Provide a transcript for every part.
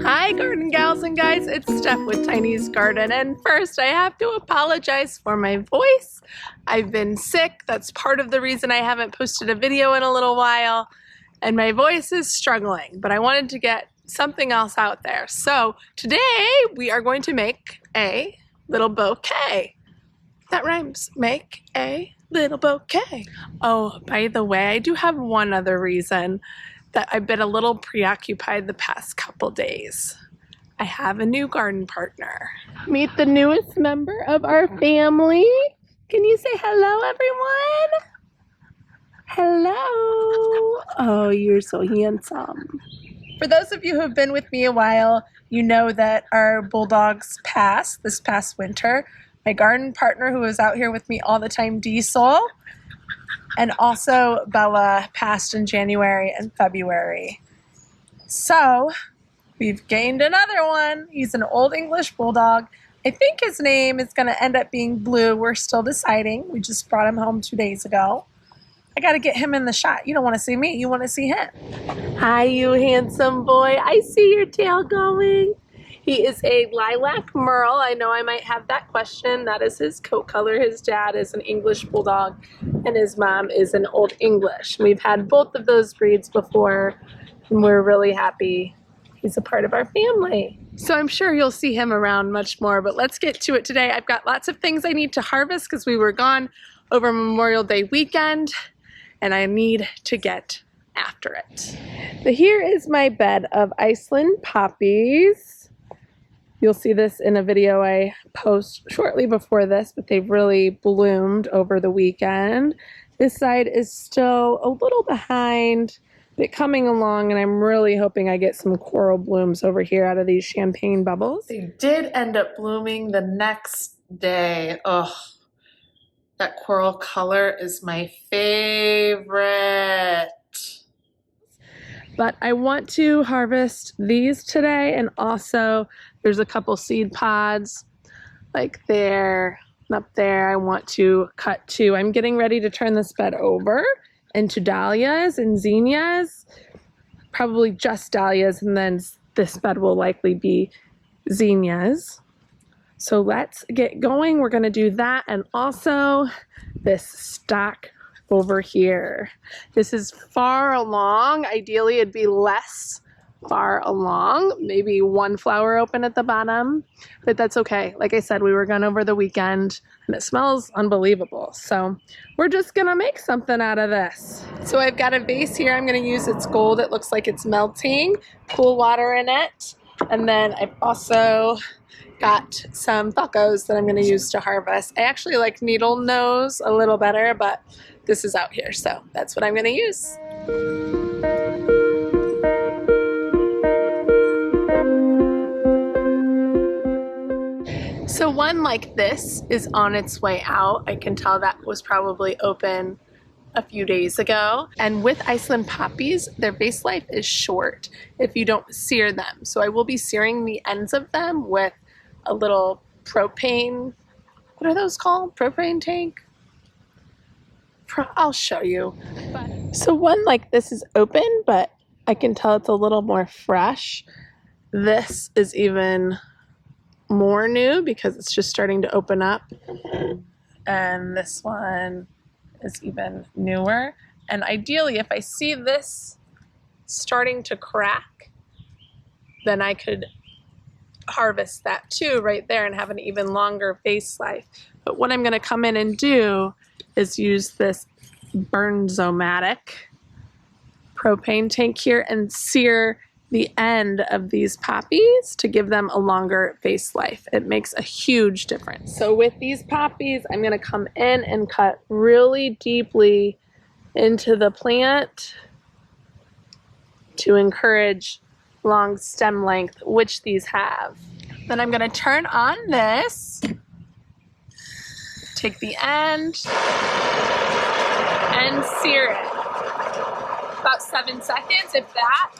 Hi garden gals and guys, it's Steph with Tiny's Garden, and first I have to apologize for my voice. I've been sick. That's part of the reason I haven't posted a video in a little while, and my voice is struggling, but I wanted to get something else out there. So today we are going to make a little bouquet. That rhymes. Make a little bouquet. Oh, by the way, I do have one other reason that I've been a little preoccupied the past couple days. I have a new garden partner. Meet the newest member of our family. Can you say hello, everyone? Hello. Oh, you're so handsome. For those of you who have been with me a while, you know that our bulldogs passed this past winter. My garden partner, who was out here with me all the time, Diesel, and also Bella passed in January and February. So we've gained another one. He's an old English bulldog. I think his name is going to end up being Blue. We're still deciding. We just brought him home 2 days ago. I got to get him in the shot. You don't want to see me. You want to see him. Hi, you handsome boy. I see your tail going. He is a lilac merle. I know I might have that question. That is his coat color. His dad is an English bulldog and his mom is an Old English. We've had both of those breeds before and we're really happy he's a part of our family. So I'm sure you'll see him around much more, but let's get to it today. I've got lots of things I need to harvest because we were gone over Memorial Day weekend and I need to get after it. But here is my bed of Iceland Poppies. You'll see this in a video I post shortly before this, but they've really bloomed over the weekend. This side is still a little behind, but coming along, and I'm really hoping I get some coral blooms over here out of these champagne bubbles. They did end up blooming the next day. Oh, that coral color is my favorite. But I want to harvest these today, and also there's a couple seed pods like there and up there I want to cut too. I'm getting ready to turn this bed over into dahlias and zinnias, probably just dahlias, and then this bed will likely be zinnias. So let's get going. We're going to do that, and also this stock over here. This is far along. Ideally it'd be less far along, maybe one flower open at the bottom, but that's okay. Like I said, we were gone over the weekend and it smells unbelievable. So we're just gonna make something out of this. So I've got a vase here. I'm gonna use its gold. It looks like it's melting. Cool water in it. And then I've also got some fuckos that I'm gonna use to harvest. I actually like needle nose a little better, but this is out here, so that's what I'm gonna use. So one like this is on its way out. I can tell that was probably open a few days ago. And with Iceland Poppies, their vase life is short if you don't sear them. So I will be searing the ends of them with a little propane, what are those called? Propane tank? I'll show you. So one like this is open, but I can tell it's a little more fresh. This is even more new because it's just starting to open up. And this one is even newer. And ideally, if I see this starting to crack, then I could harvest that too right there and have an even longer vase life. But what I'm going to come in and do is use this Bernzomatic propane tank here and sear the end of these poppies to give them a longer vase life. It makes a huge difference. So with these poppies, I'm gonna come in and cut really deeply into the plant to encourage long stem length, which these have. Then I'm gonna turn on this, take the end, and sear it. About 7 seconds, if that.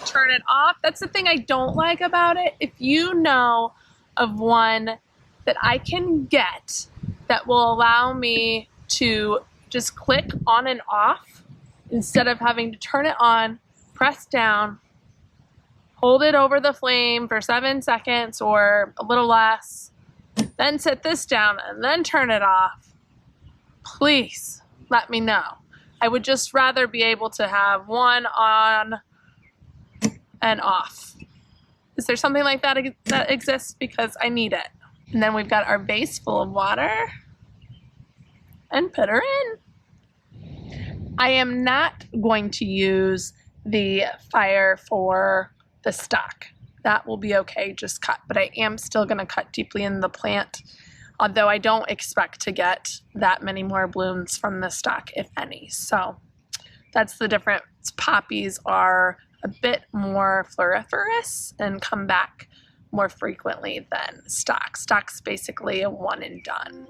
Turn it off. That's the thing I don't like about it. If you know of one that I can get that will allow me to just click on and off instead of having to turn it on, press down, hold it over the flame for 7 seconds or a little less, then set this down and then turn it off, please let me know. I would just rather be able to have one on and off. Is there something like that that exists? Because I need it. And then we've got our vase full of water and put her in. I am not going to use the fire for the stalk. That will be okay, just cut. But I am still going to cut deeply in the plant, although I don't expect to get that many more blooms from the stalk, if any. So that's the difference. Poppies are a bit more floriferous and come back more frequently than stalk. Stalk's basically a one and done.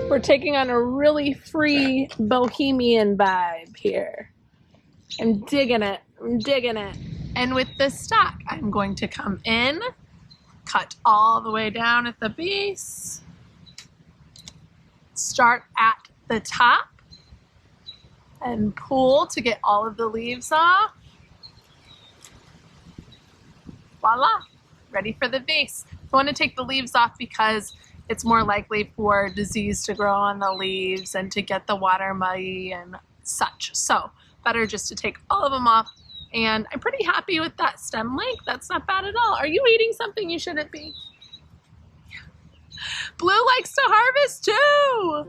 We're taking on a really free bohemian vibe here. I'm digging it. I'm digging it. And with this stalk, I'm going to come in, cut all the way down at the base, start at the top, and pull to get all of the leaves off. Voila, ready for the vase. I want to take the leaves off because it's more likely for disease to grow on the leaves and to get the water muddy and such. So better just to take all of them off. And I'm pretty happy with that stem length. That's not bad at all. Are you eating something you shouldn't be? Blue likes to harvest too.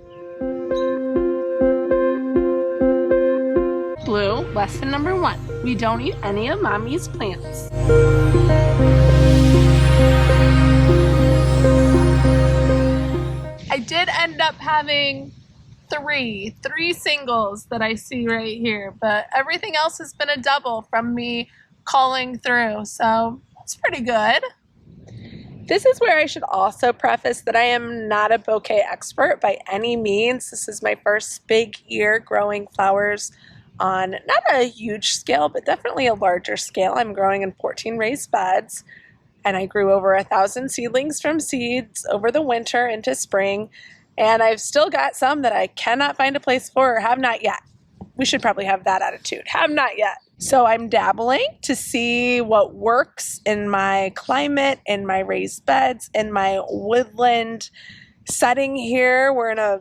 Blue, lesson number 1. We don't eat any of Mommy's plants. I did end up having three singles that I see right here, but everything else has been a double from me calling through, so it's pretty good. This is where I should also preface that I am not a bouquet expert by any means. This is my first big year growing flowers on not a huge scale, but definitely a larger scale. I'm growing in 14 raised beds, and I grew over 1,000 seedlings from seeds over the winter into spring. And I've still got some that I cannot find a place for or have not yet. We should probably have that attitude. Have not yet. So I'm dabbling to see what works in my climate, in my raised beds, in my woodland setting here. We're in a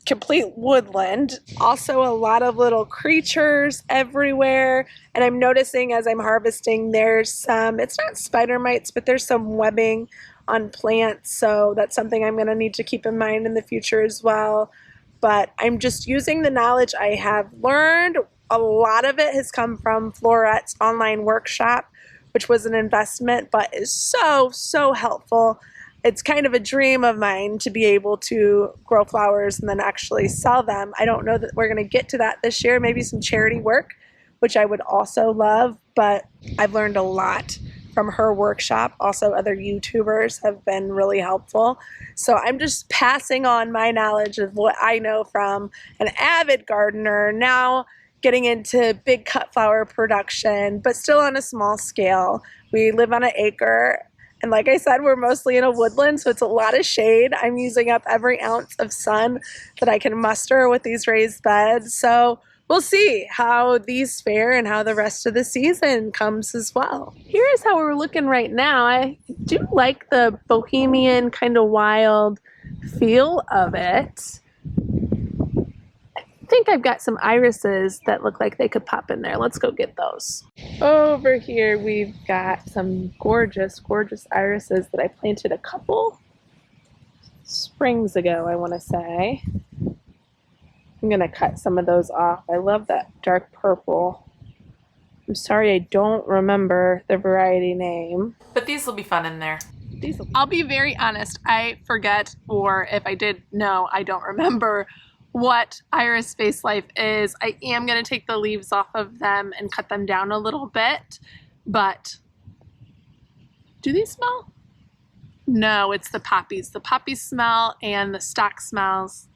complete woodland. Also a lot of little creatures everywhere. And I'm noticing as I'm harvesting, there's some, it's not spider mites, but there's some webbing on plants. So that's something I'm going to need to keep in mind in the future as well. But I'm just using the knowledge I have learned. A lot of it has come from Florette's online workshop, which was an investment, but is so helpful. It's kind of a dream of mine to be able to grow flowers and then actually sell them. I don't know that we're going to get to that this year, maybe some charity work, which I would also love, but I've learned a lot from her workshop. Also, other YouTubers have been really helpful. So I'm just passing on my knowledge of what I know from an avid gardener, now getting into big cut flower production, but still on a small scale. We live on an acre. And like I said, we're mostly in a woodland, so it's a lot of shade. I'm using up every ounce of sun that I can muster with these raised beds. So we'll see how these fare and how the rest of the season comes as well. Here's how we're looking right now. I do like the bohemian kind of wild feel of it. I think I've got some irises that look like they could pop in there. Let's go get those. Over here we've got some gorgeous irises that I planted a couple springs ago, I want to say. I'm going to cut some of those off. I love that dark purple. I'm sorry I don't remember the variety name. But these will be fun in there. I'll be very honest. I forget, or if I did know, I don't remember what iris face life is. I am going to take the leaves off of them and cut them down a little bit. But do these smell? No, it's the poppies. The poppies smell and the stalk smells.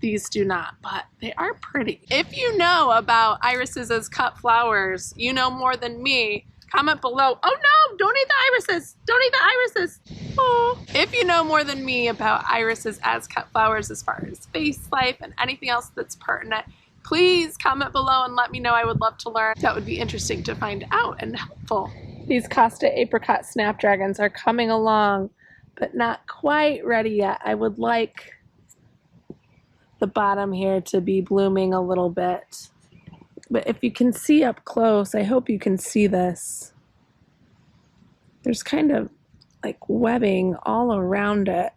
These do not, but they are pretty. If you know about irises as cut flowers, you know more than me. Comment below. Oh no, don't eat the irises. Don't eat the irises. Oh. If you know more than me about irises as cut flowers as far as vase life and anything else that's pertinent, please comment below and let me know. I would love to learn. That would be interesting to find out and helpful. These Costa apricot snapdragons are coming along, but not quite ready yet. I would like the bottom here to be blooming a little bit. But if you can see up close, I hope you can see this. There's kind of like webbing all around it.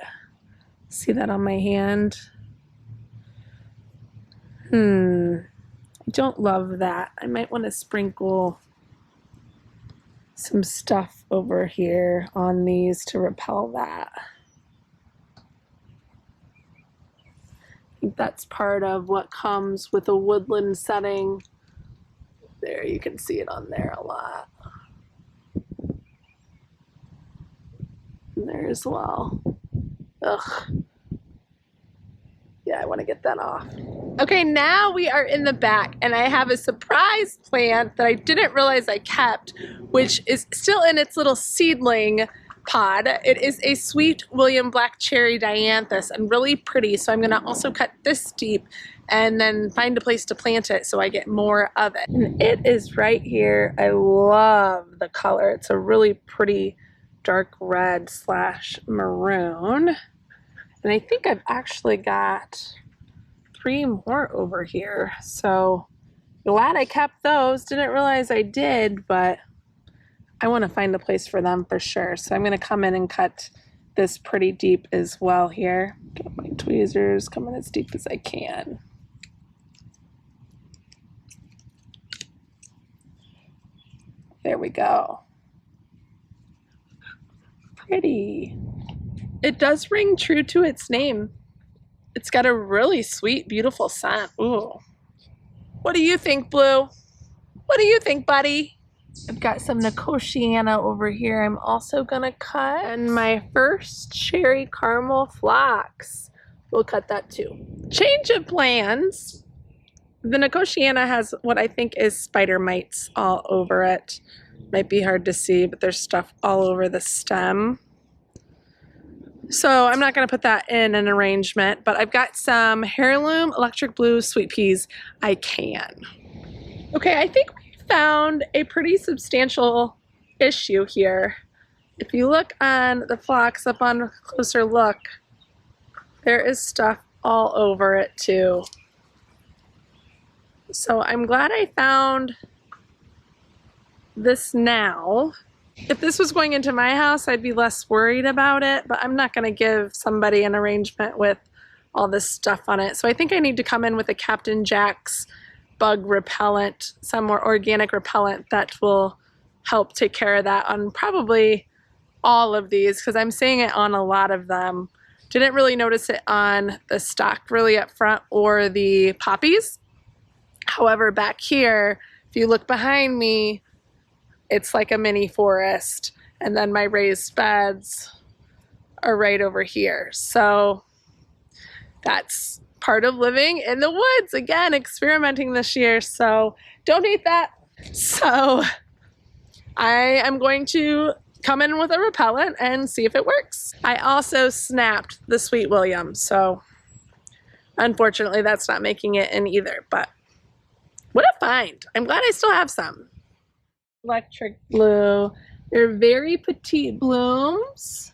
See that on my hand? I don't love that. I might want to sprinkle some stuff over here on these to repel that. I think that's part of what comes with a woodland setting. There, you can see it on there a lot. And there as well. Ugh. Yeah, I want to get that off. Okay, now we are in the back, and I have a surprise plant that I didn't realize I kept, which is still in its little seedling pod. It is a sweet William black cherry dianthus and really pretty, so I'm going to also cut this deep and then find a place to plant it so I get more of it. And it is right here. I love the color. It's a really pretty dark red / maroon. And I think I've actually got 3 more over here. So glad I kept those. Didn't realize I did, but I want to find a place for them for sure. So I'm going to come in and cut this pretty deep as well here. Get my tweezers coming as deep as I can. There we go. Pretty. It does ring true to its name. It's got a really sweet, beautiful scent. Ooh. What do you think, Blue? What do you think, buddy? I've got some Nicotiana over here I'm also gonna cut. And my first cherry caramel phlox. We'll cut that too. Change of plans. The Nicotiana has what I think is spider mites all over it. Might be hard to see, but there's stuff all over the stem. So I'm not going to put that in an arrangement, but I've got some heirloom electric blue sweet peas I can. Okay, I think we found a pretty substantial issue here. If you look on the phlox up on a closer look, there is stuff all over it too. So I'm glad I found this now. If this was going into my house, I'd be less worried about it, but I'm not going to give somebody an arrangement with all this stuff on it. So I think I need to come in with a Captain Jack's bug repellent, some more organic repellent that will help take care of that on probably all of these, because I'm seeing it on a lot of them. Didn't really notice it on the stock really up front or the poppies. However, back here, if you look behind me, it's like a mini forest, and then my raised beds are right over here. So that's part of living in the woods. Again, experimenting this year, so don't eat that. So I am going to come in with a repellent and see if it works. I also snapped the Sweet William, so unfortunately that's not making it in either, but what a find. I'm glad I still have some. Electric blue. They're very petite blooms,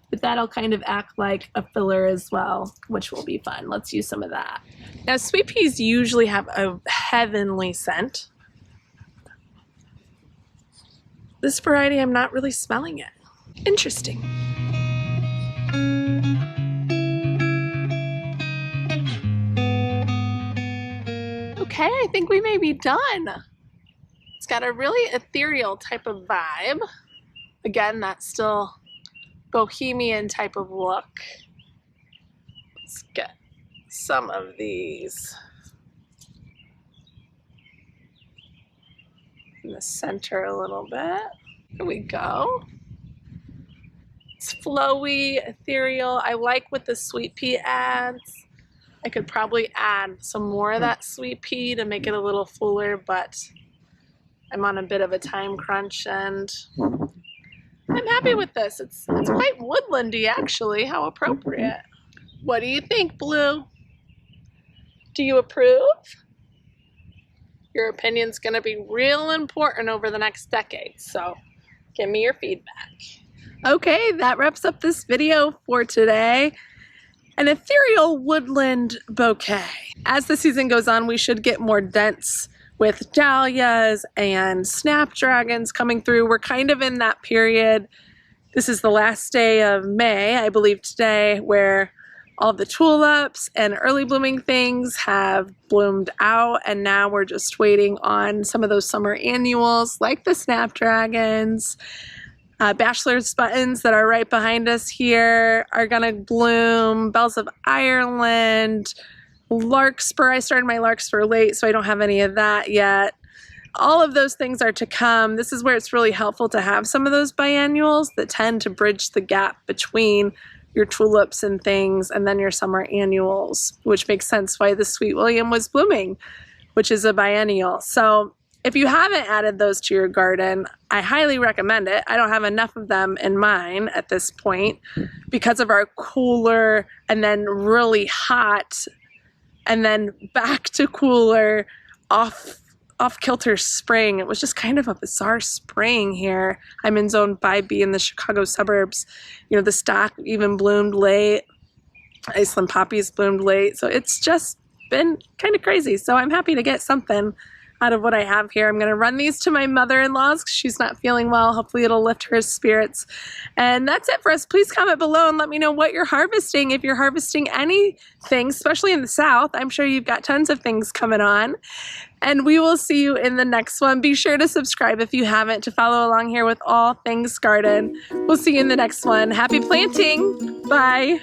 but that'll kind of act like a filler as well, which will be fun. Let's use some of that. Now, sweet peas usually have a heavenly scent. This variety, I'm not really smelling it. Interesting. Okay, I think we may be done. It's got a really ethereal type of vibe. Again, that's still bohemian type of look. Let's get some of these in the center a little bit. There we go. It's flowy, ethereal. I like what the sweet pea adds. I could probably add some more of that sweet pea to make it a little fuller, but I'm on a bit of a time crunch and I'm happy with this. It's quite woodlandy actually. How appropriate. What do you think, Blue? Do you approve? Your opinion's going to be real important over the next decade, so give me your feedback. Okay, that wraps up this video for today. An ethereal woodland bouquet. As the season goes on, we should get more dense with dahlias and snapdragons coming through. We're kind of in that period. This is the last day of May, I believe today, where all the tulips and early blooming things have bloomed out, and now we're just waiting on some of those summer annuals like the snapdragons. Bachelor's buttons that are right behind us here are gonna bloom. Bells of Ireland, larkspur. I started my larkspur late, so I don't have any of that yet. All of those things are to come. This is where it's really helpful to have some of those biennials that tend to bridge the gap between your tulips and things and then your summer annuals, which makes sense why the Sweet William was blooming, which is a biennial. So if you haven't added those to your garden, I highly recommend it. I don't have enough of them in mine at this point because of our cooler and then really hot and then back to cooler off-kilter spring. It was just kind of a bizarre spring here. I'm in zone 5B in the Chicago suburbs. You know, the stock even bloomed late. Iceland Poppies bloomed late. So it's just been kind of crazy. So I'm happy to get something out of what I have here. I'm going to run these to my mother-in-law's because she's not feeling well. Hopefully it'll lift her spirits. And that's it for us. Please comment below and let me know what you're harvesting. If you're harvesting anything, especially in the South, I'm sure you've got tons of things coming on. And we will see you in the next one. Be sure to subscribe if you haven't to follow along here with all things garden. We'll see you in the next one. Happy planting. Bye.